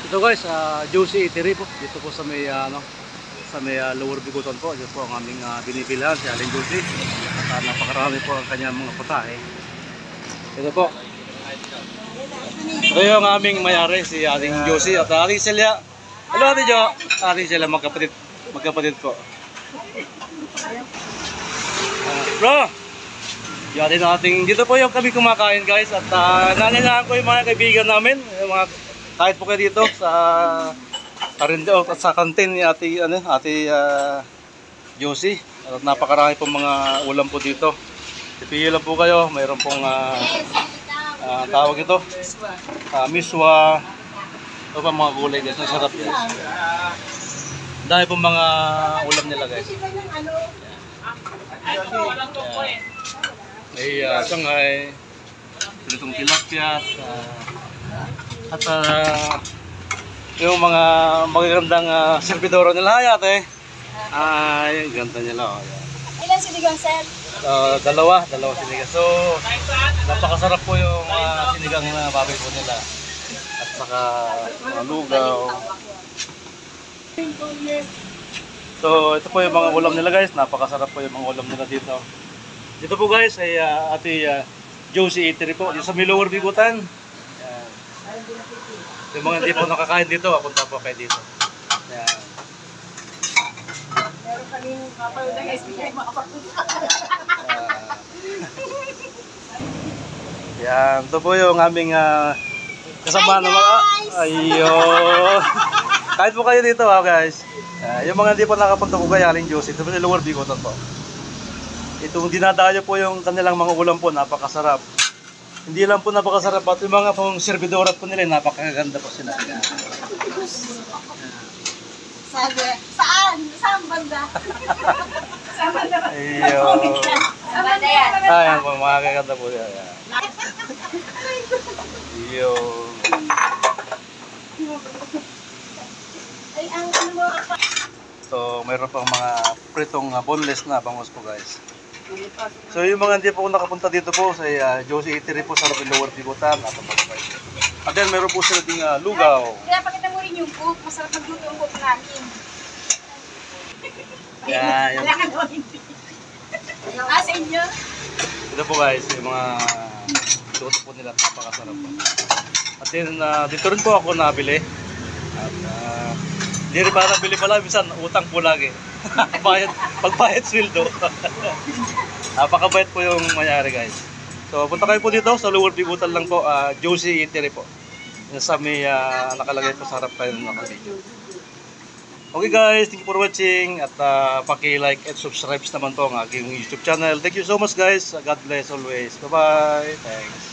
Ito guys, Juicy Eatery po. Dito po sa may Lower Biguton po. Dito po ang aming binibilhan si Aling Juicy. At napakarami po ang kanyang mga putahe. Ito po. Ito yung aming mayari si Aling Juicy at Aling Celia. Hello Ate Jo. Aling Celia, magkapatid po. Bro! Dito po yung kami kumakain guys. At nananahan ko yung mga kaibigan namin. Yung mga kahit po kayo dito sa Carindel at sa kantin ni Ate Juicy. At napakarami pong mga ulam po dito. Pipili lang po kayo. Mayroon pong tawag ito. Miswa. Ito pa mga gulay guys. Nasarap guys. Dahil pong mga ulam nila guys. May Shanghai. Itong tilapia. At yung mga magagandang servidoro nila. Ay ate. Ay, ganda nila. Oh, ilan sinigang, sir? Dalawa sinigang. So, napakasarap po yung sinigang na baboy po nila. At saka lugaw. So, ito po yung mga ulam nila guys. Napakasarap po yung mga ulam nila dito. Dito po guys ay Ate Juicy Eatery po. Dito sa Lower Bigutan. Yung mga hindi po nakakain dito, punta po kayo dito. Yan. Meron kaming kapal na SBI makapapunta. Yan, ito po yung aming kasama na mga... Ayun! Kahit po kayo dito guys. Yung mga hindi po nakapunta po kayo, Aling Juicy, ito po sa Lower Bigutan po. Itong dinadayo po yung kanilang mga ulam po, napakasarap. Hindi lang po napakasarap at yung mga pong servidora po nila, napakaganda po sila. Saan? Saan banda? Saan banda? Ayun. Saan banda yan? Ayan po, makakaganda po yan. Ayun. Ay, ang ano mo? So, mayroon pang mga pritong boneless na bangus po guys. So, yung mga hindi po nakapunta dito po sa Juicy Eatery po sa Lower Bigutan. At then, mayroon po sila ding lugaw. Kaya pakita mo rin yung cook. Masarap magluto yung cook namin. Yan. Wala ka gawin. Sa inyo? Ito po guys, yung mga luto po nila, napakasarap po. At then, dito rin po ako nabili. At hindi rin para nabili pala, minsan utang po lagi. Pagbayad sweldo. Napakabait po yung mayari guys. So punta kayo po dito sa Lower Bigutan lang po, Juicy Eatery po. Sa may nakalagay po sa harap kayo ng video. Okay guys, thank you for watching. At paki-like and subscribe naman po ang aking YouTube channel. Thank you so much guys. God bless always. Bye bye. Thanks.